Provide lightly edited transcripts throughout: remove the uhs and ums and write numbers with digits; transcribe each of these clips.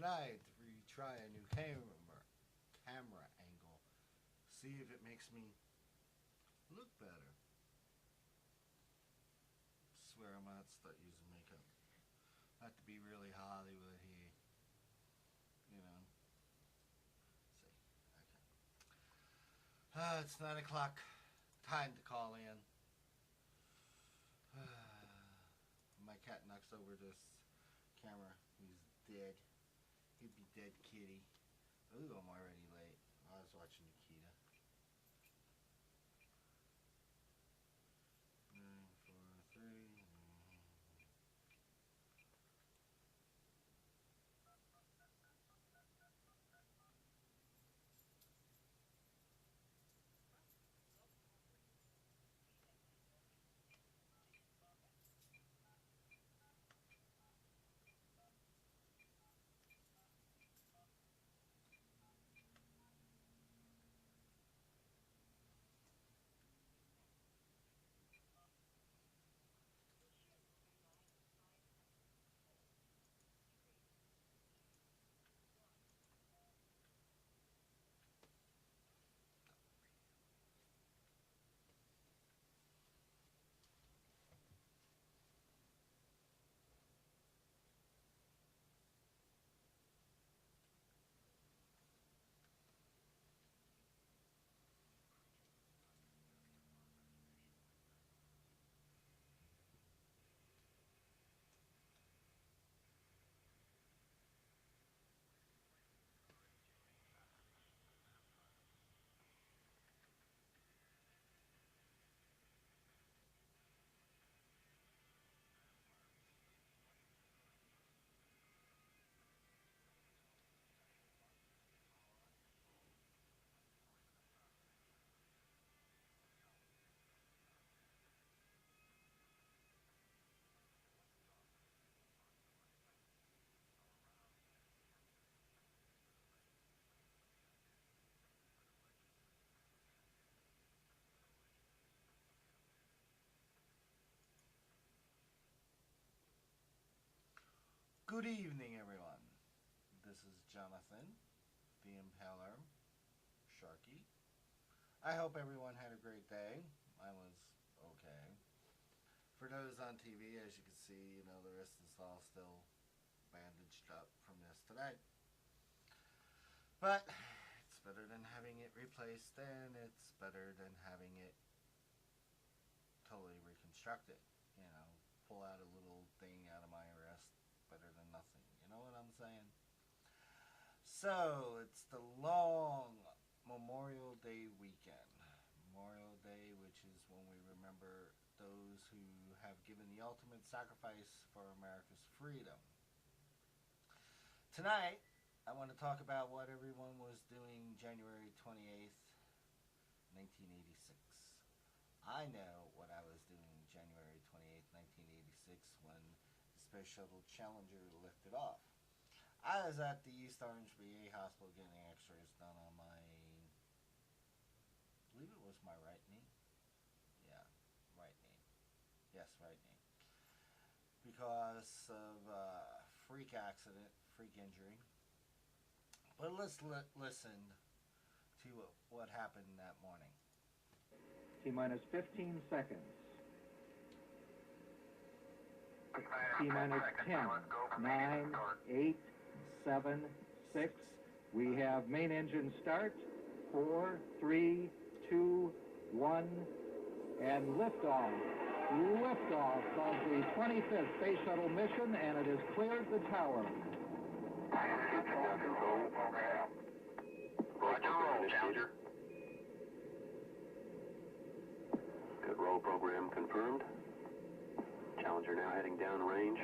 tonight to retry a new camera angle. See if it makes me look better. Swear I'm gonna have to start using makeup. Not to be really Hollywood here. You know. Let's see. Okay. It's 9 o'clock. Time to call in. My cat knocks over this camera. He's dead. He'd be dead kitty. Ooh, I'm already late. I was watching Nikita. 943. Good evening, everyone. This is Jonathan, the Impaler, Sharky. I hope everyone had a great day. Mine was okay. For those on TV, as you can see, the wrist is all still bandaged up from yesterday. But it's better than having it replaced, and it's better than having it totally reconstructed. Pull out a little thing out of my wrist, better than nothing. You know what I'm saying? So, it's the long Memorial Day weekend. Memorial Day, which is when we remember those who have given the ultimate sacrifice for America's freedom. Tonight, I want to talk about what everyone was doing January 28th, 1986. I know what I was doing January 28th, 1986 when the Space Shuttle Challenger lifted off. I was at the East Orange VA Hospital getting x-rays done on my, I believe it was my right knee. Yeah, right knee. Yes, right knee. Because of a freak accident, freak injury. But let's listen to what happened that morning. T-minus 15 seconds. T-minus 10, 9, 8, 7, 6. We have main engine start. 4, 3, 2, 1, and liftoff. Liftoff of the 25th Space Shuttle mission, and it has cleared the tower. Roger, roll, Challenger. Good roll program confirmed. Challenger now heading down range.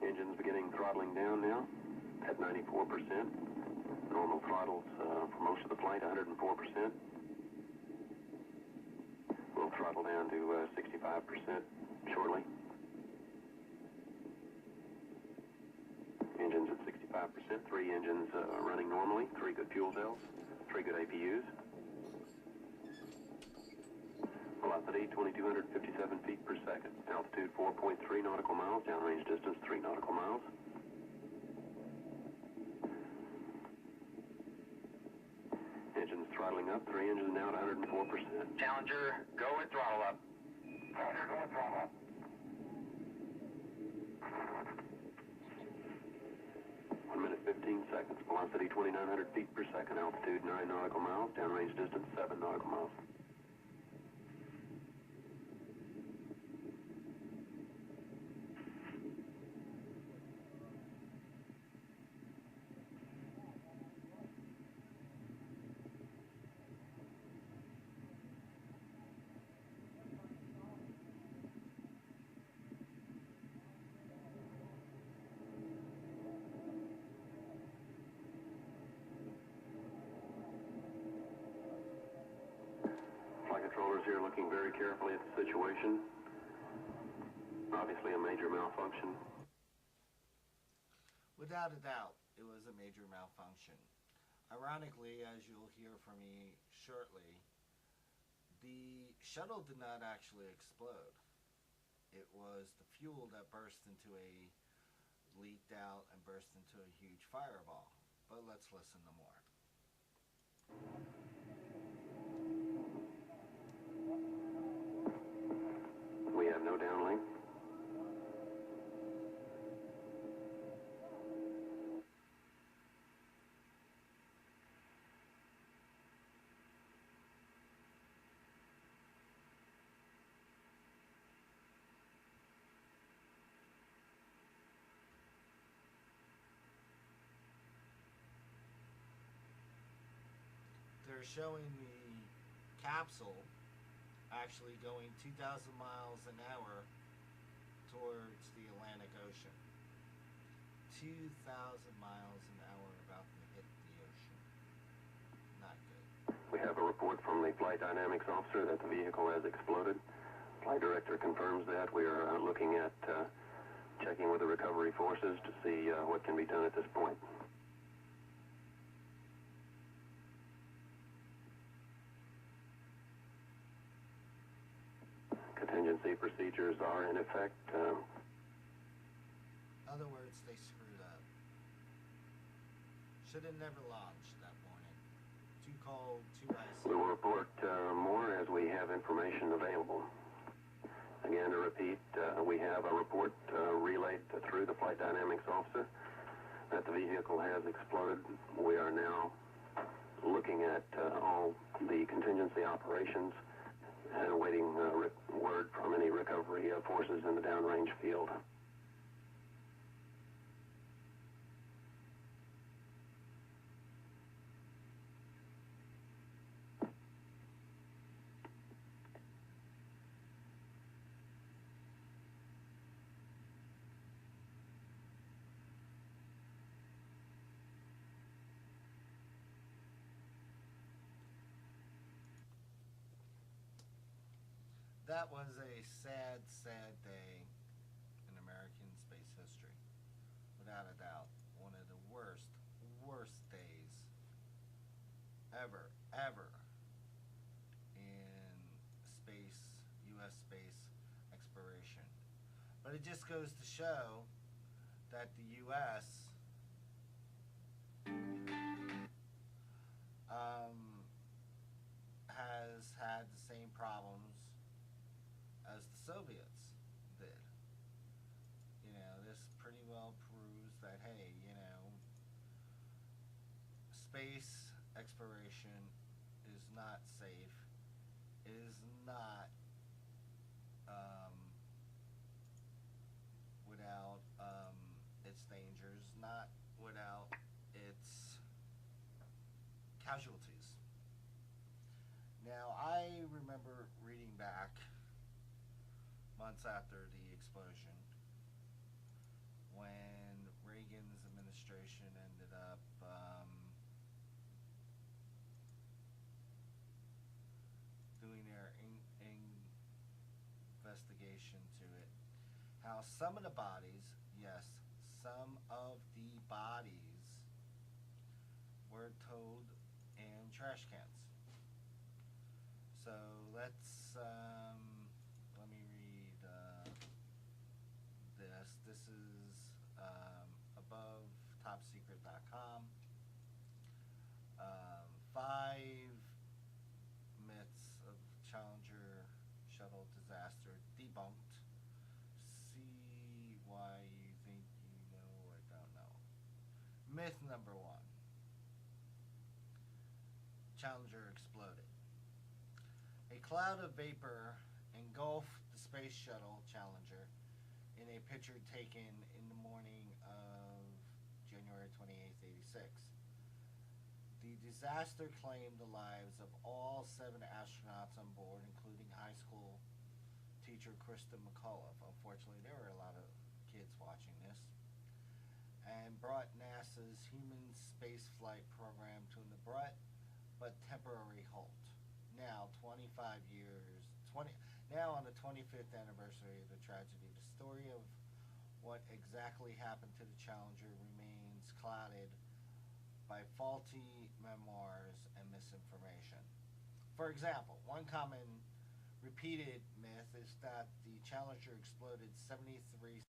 Engines beginning throttling down now at 94%. Normal throttles for most of the flight, 104%. We'll throttle down to 65% shortly. Engines at 65%, 3 engines running normally, 3 good fuel cells, 3 good APUs. We'll have velocity 2,257 feet per second. Altitude 4.3 nautical miles. Downrange distance 3 nautical miles. Engines throttling up. 3 engines now at 104%. Challenger, go with throttle up. Challenger, go with throttle up. 1 minute 15 seconds. Velocity 2,900 feet per second. Altitude 9 nautical miles. Downrange distance 7 nautical miles. Flight controllers here looking very carefully at the situation. Obviously a major malfunction. Without a doubt, it was a major malfunction. Ironically, as you'll hear from me shortly, the shuttle did not actually explode. It was the fuel that leaked out and burst into a huge fireball. But let's listen to more. We have no downlink. They're showing the capsule actually going 2,000 miles an hour towards the Atlantic Ocean. 2,000 miles an hour about to hit the ocean. Not good. We have a report from the flight dynamics officer that the vehicle has exploded. Flight director confirms that. We are looking at checking with the recovery forces to see what can be done at this point. Contingency procedures are in effect. In other words, they screwed up. Should have never launched that morning. Too cold, too icy. We will report more as we have information available. Again, to repeat, we have a report relayed through the flight dynamics officer that the vehicle has exploded. We are now looking at all the contingency operations and awaiting word from any recovery forces in the downrange field. That was a sad, sad day in American space history. Without a doubt, one of the worst days ever in U.S. space exploration. But it just goes to show that the U.S. has had the same problems as the Soviets did. You know, this pretty well proves that, hey, you know, space exploration is not safe, is not without its dangers, not without its casualties. Now, I remember reading back months after the explosion, when Reagan's administration ended up doing their investigation to it, how some of the bodies, yes, some of the bodies were towed in trash cans. So let's let me read this. This is above topsecret.com. 5 myths of Challenger shuttle disaster debunked. See why you think you know or don't know. Myth number 1. Challenger exploded. A cloud of vapor engulfed the space shuttle Challenger in a picture taken in the morning of January 28th, 86. The disaster claimed the lives of all 7 astronauts on board, including high school teacher Krista McAuliffe. Unfortunately, there were a lot of kids watching this. And brought NASA's human spaceflight program to an abrupt but temporary halt. Now, now on the 25th anniversary of the tragedy, the story of what exactly happened to the Challenger remains clouded by faulty memoirs and misinformation. For example, one common repeated myth is that the Challenger exploded 73